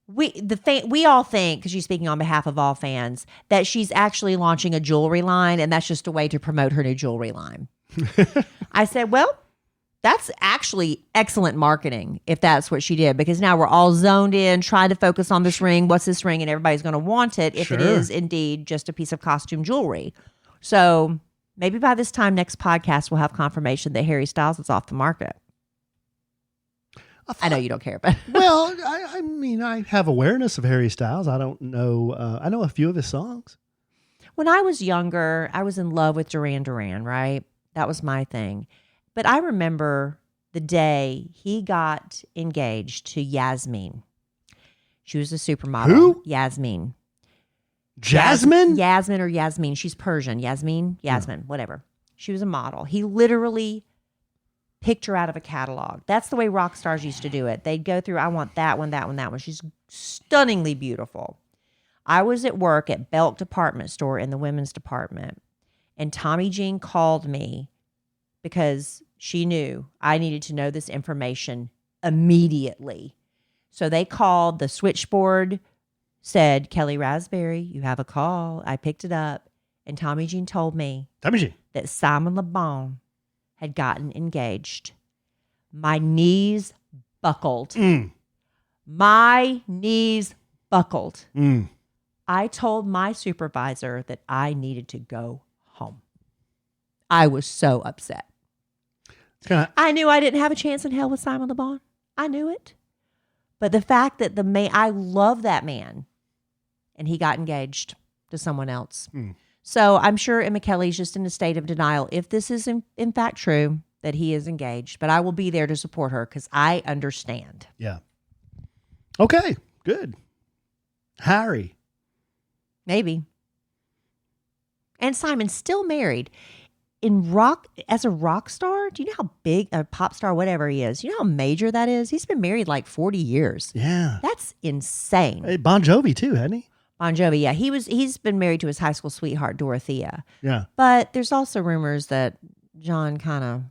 we all think, because she's speaking on behalf of all fans, that she's actually launching a jewelry line and that's just a way to promote her new jewelry line. I said, well, that's actually excellent marketing if that's what she did, because now we're all zoned in, trying to focus on this ring. What's this ring? And everybody's going to want it if it is indeed just a piece of costume jewelry. So maybe by this time next podcast, we'll have confirmation that Harry Styles is off the market. I know you don't care, but well, I mean, I have awareness of Harry Styles. I don't know. I know a few of his songs. When I was younger, I was in love with Duran Duran, right? That was my thing. But I remember the day he got engaged to Yasmin. She was a supermodel. Who? Yasmin. Jasmine? Yasmin or Yasmin. She's Persian. Yasmin, whatever. She was a model. He literally picked her out of a catalog. That's the way rock stars used to do it. They'd go through, I want that one, that one, that one. She's stunningly beautiful. I was at work at Belk Department Store in the women's department, and Tommy Jean called me because she knew I needed to know this information immediately. So they called, the switchboard said, Kellie Raspberry, you have a call. I picked it up, and Tommy Jean told me that Simon Le Bon had gotten engaged. My knees buckled. My knees buckled. I told my supervisor that I needed to go home. I was so upset. I knew I didn't have a chance in hell with Simon Le Bon. I knew it. But the fact that I love that man, and he got engaged to someone else. So I'm sure Emma Kellie's just in a state of denial if this is in fact true, that he is engaged. But I will be there to support her because I understand. Yeah. Okay, good. Harry. Maybe. And Simon's still married. As a rock star, do you know how big a pop star, whatever he is, you know how major that is? He's been married like 40 years. Yeah. That's insane. Hey, Bon Jovi too, hasn't he? Bon Jovi, yeah. He's been married to his high school sweetheart, Dorothea. Yeah. But there's also rumors that John kind of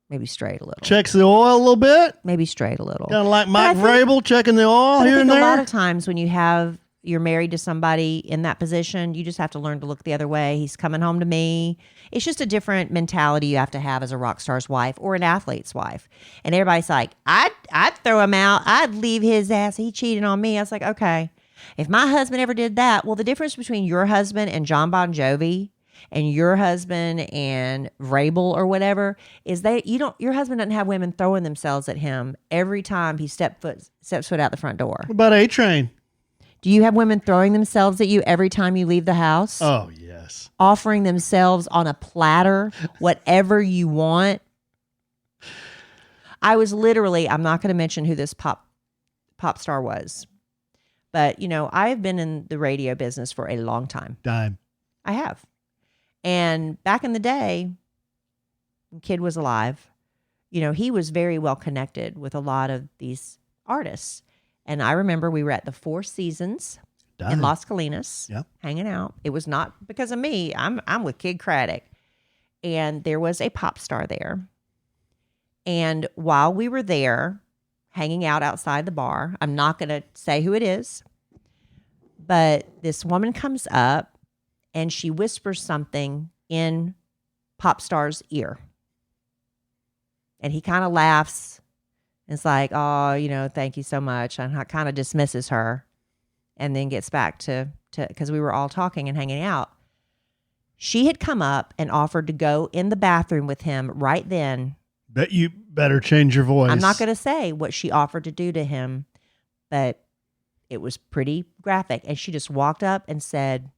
maybe strayed a little. Checks the oil a little bit. Maybe strayed a little. Kind of like Mike Vrabel checking the oil here and there. A lot of times when you have you're married to somebody in that position, you just have to learn to look the other way. He's coming home to me. It's just a different mentality you have to have as a rock star's wife or an athlete's wife. And everybody's like, I'd throw him out. I'd leave his ass. He cheated on me. I was like, okay, if my husband ever did that, well, the difference between your husband and John Bon Jovi and your husband and Vrabel or whatever is your husband doesn't have women throwing themselves at him every time he steps foot out the front door. What about A-Train? Do you have women throwing themselves at you every time you leave the house? Oh, yes. Offering themselves on a platter, whatever you want. I was literally, I'm not going to mention who this pop star was, but I've been in the radio business for a long time. Dime. I have. And back in the day, when Kid was alive, he was very well connected with a lot of these artists. And I remember we were at the Four Seasons in Las Colinas, hanging out. It was not because of me. I'm with Kid Craddock. And there was a pop star there. And while we were there, hanging out outside the bar, I'm not going to say who it is, but this woman comes up and she whispers something in pop star's ear. And he kind of laughs. It's like, oh, thank you so much. And kind of dismisses her and then gets back to because we were all talking and hanging out. She had come up and offered to go in the bathroom with him right then. Bet you better change your voice. I'm not going to say what she offered to do to him, but it was pretty graphic. And she just walked up and said,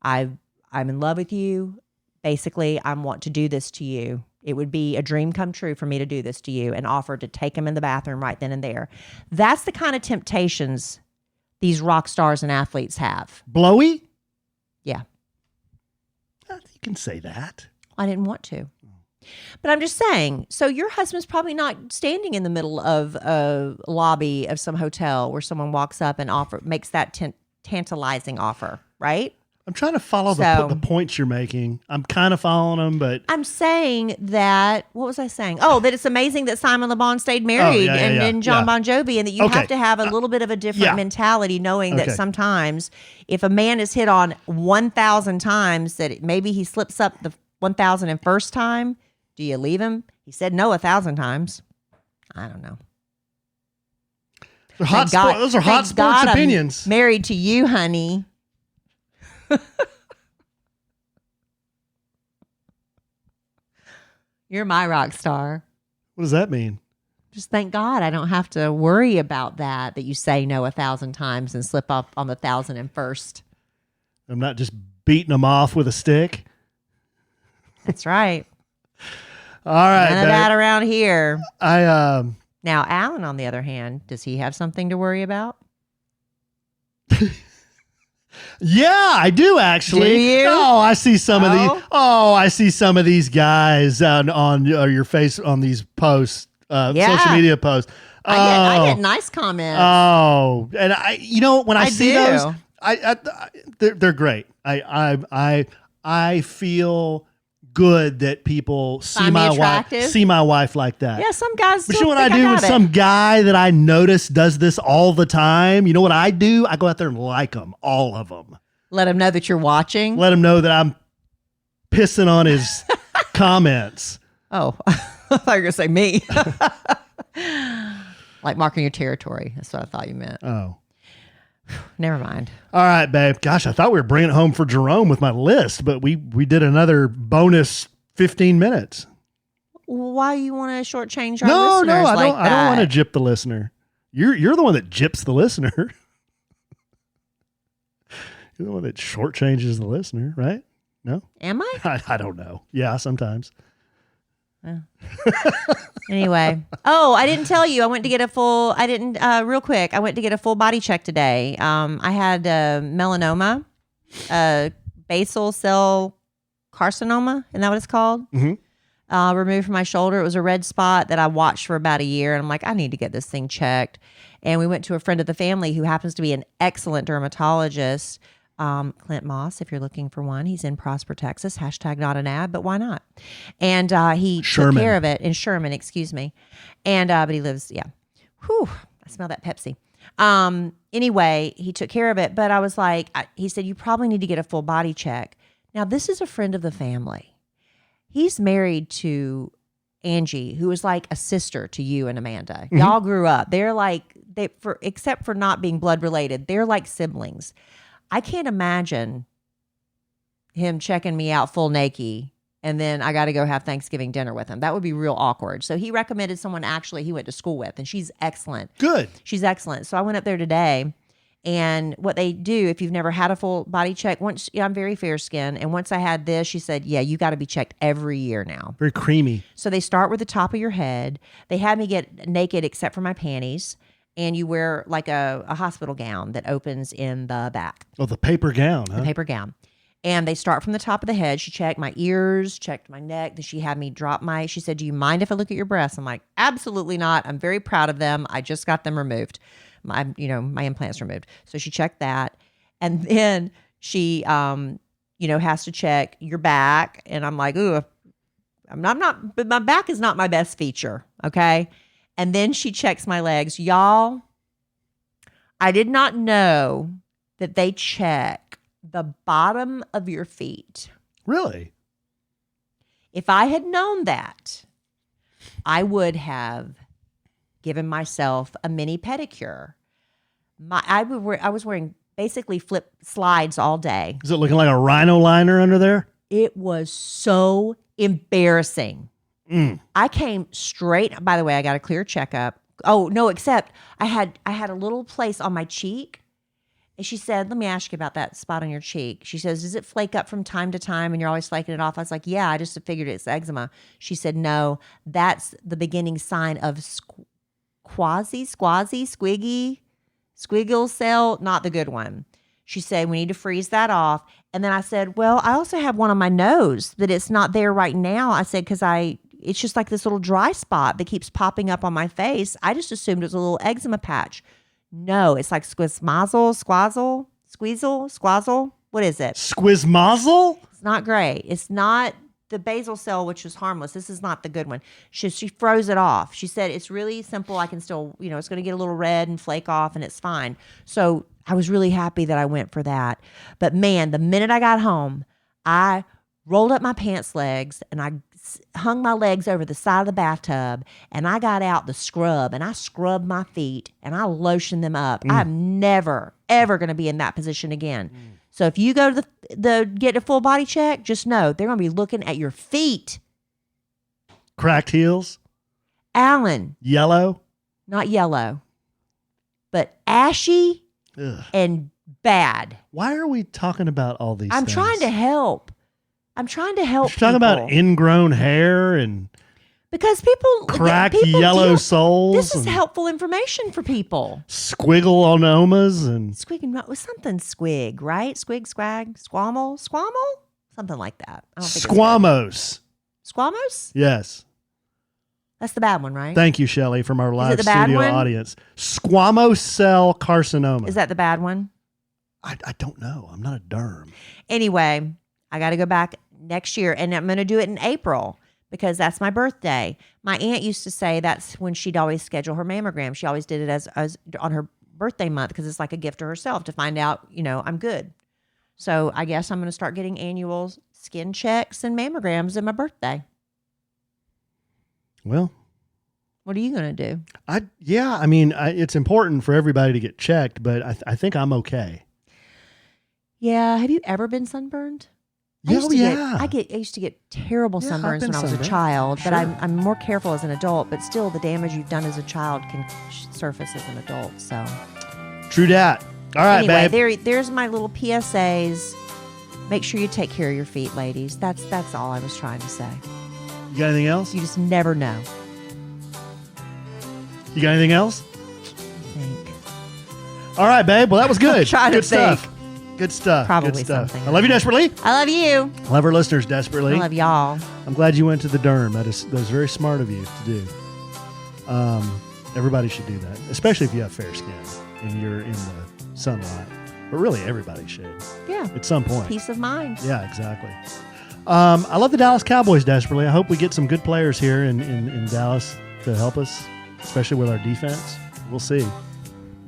I'm in love with you. Basically, I want to do this to you. It would be a dream come true for me to do this to you, and offered to take him in the bathroom right then and there. That's the kind of temptations these rock stars and athletes have. Blowy? Yeah. You can say that. I didn't want to. But I'm just saying, so your husband's probably not standing in the middle of a lobby of some hotel where someone walks up and makes that tantalizing offer, right? I'm trying to follow the points you're making. I'm kind of following them, but I'm saying that, what was I saying? Oh, that it's amazing that Simon Le Bon stayed married and John Bon Jovi, and that you have to have a little bit of a different mentality, knowing that sometimes if a man is hit on 1,000 times, that maybe he slips up the 1,001st time. Do you leave him? He said no 1,000 times. I don't know. Those are hot sports opinions. I'm married to you, honey. You're my rock star. What does that mean? Just thank God I don't have to worry about that you say no 1,000 times and slip up on the 1,001st. I'm not just beating them off with a stick. That's right. All right. None of that around here. Now, Alan, on the other hand, does he have something to worry about? Yeah, I do actually. Do you? Oh, I see some of these. Oh, I see some of these guys on your face on these posts, social media posts. I get nice comments. Oh, and when I see those, they're great. I feel good that people see my wife like that. Yeah, some guys. But you know what I do with some guy that I notice does this all the time? You know what I do? I go out there and like them, all of them. Let him know that you're watching. Let him know that I'm pissing on his comments. Oh, I thought you were gonna say me. Like marking your territory. That's what I thought you meant. Oh. Never mind. All right, babe. Gosh, I thought we were bringing it home for Jerome with my list, but we did another bonus 15 minutes. Why you want to shortchange our listeners? No, I don't want to gyp the listener. You're the one that gyps the listener. You're the one that shortchanges the listener, right? No? Am I? I don't know. Yeah, sometimes. Anyway. Oh, I didn't tell you. I went to get real quick. I went to get a full body check today. I had melanoma, basal cell carcinoma. Isn't that what it's called? Mm-hmm. Removed from my shoulder. It was a red spot that I watched for about a year. And I'm like, I need to get this thing checked. And we went to a friend of the family who happens to be an excellent dermatologist. Clint Moss, if you're looking for one, he's in Prosper, Texas. # not an ad, but why not? And he took care of it in Sherman, excuse me. And but he lives, Whew, I smell that Pepsi. Anyway, he took care of it, but I was like, he said, you probably need to get a full body check. Now, this is a friend of the family. He's married to Angie, who is like a sister to you and Amanda. Mm-hmm. Y'all grew up. They're like, except for not being blood related, they're like siblings. I can't imagine him checking me out full naked and then I got to go have Thanksgiving dinner with him. That would be real awkward. So he recommended someone actually he went to school with, and she's excellent. Good. She's excellent. So I went up there today, and what they do, if you've never had a full body check, I'm very fair skinned, and once I had this, she said, yeah, you got to be checked every year now. Very creamy. So they start with the top of your head. They had me get naked except for my panties, and you wear like a hospital gown that opens in the back. Oh, the paper gown, huh? The paper gown. And they start from the top of the head. She checked my ears, checked my neck. Then she had me drop she said, do you mind if I look at your breasts? I'm like, absolutely not. I'm very proud of them. I just got them removed. My implants removed. So she checked that. And then she, has to check your back. And I'm like, ooh, I'm not, but my back is not my best feature. Okay. And then she checks my legs. Y'all, I did not know that they check the bottom of your feet. Really? If I had known that, I would have given myself a mini pedicure. I was wearing basically flip slides all day. Is it looking like a rhino liner under there? It was so embarrassing. I came straight. By the way, I got a clear checkup. Oh no, except I had a little place on my cheek. And she said, let me ask you about that spot on your cheek. She says, does it flake up from time to time and you're always flaking it off? I was like, yeah, I just figured it's eczema. She said, no, that's the beginning sign of squiggle cell, not the good one. She said, we need to freeze that off. And then I said, well, I also have one on my nose that it's not there right now. I said, because it's just like this little dry spot that keeps popping up on my face. I just assumed it was a little eczema patch. No, it's like squeezle. What is it? Squizmazzle? It's not great. It's not the basal cell, which is harmless. This is not the good one. She froze it off. She said, it's really simple. I can still, it's going to get a little red and flake off and it's fine. So I was really happy that I went for that. But man, the minute I got home, I rolled up my pants legs and I hung my legs over the side of the bathtub and I got out the scrub and I scrubbed my feet and I lotioned them up. I'm never, ever going to be in that position again. So if you go to the get a full body check, just know they're going to be looking at your feet. Cracked heels? Alan. Yellow? Not yellow, but ashy and bad. Why are we talking about all these I'm things? trying to help. I'm trying to help You're talking about ingrown hair and because people cracked yellow soles. This is helpful information for people. Squiggle-onomas and Squig was something squig, right? Squig, squag, squamble, something like that. I don't think Squamos. Squamos? Yes. That's the bad one, right? Thank you, Shelley, from our live bad studio one? audience. Squamous cell carcinoma. Is that the bad one? I don't know. I'm not a derm. Anyway, I got to go back next year, and I'm going to do it in April because that's my birthday. My aunt used to say that's when she'd always schedule her mammogram. She always did it as on her birthday month because it's like a gift to herself to find out, I'm good. So I guess I'm going to start getting annual skin checks and mammograms in my birthday. Well, what are you going to do? It's important for everybody to get checked, but I think I'm okay. Yeah. Have you ever been sunburned? I used to get terrible sunburns when I was a child, but I'm more careful as an adult, but still the damage you've done as a child can surface as an adult. So true that. All right, anyway, babe. There's my little PSAs. Make sure you take care of your feet, ladies. That's all I was trying to say. You got anything else? You just never know. You got anything else? I think. All right, babe. Well, that was good. Trying good to think. stuff. Good stuff. Probably good stuff. something. I love you desperately. I love you. I love our listeners desperately. I love y'all. I'm glad you went to the derm. That was very smart of you to do. Everybody should do that, especially if you have fair skin and you're in the sunlight. But really, everybody should. Yeah. At some point. Peace of mind. Yeah, exactly. I love the Dallas Cowboys desperately. I hope we get some good players here in Dallas to help us, especially with our defense. We'll see.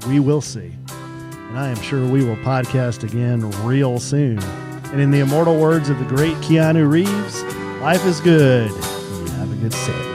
we will see. And I am sure we will podcast again real soon. And in the immortal words of the great Keanu Reeves, life is good. You have a good set.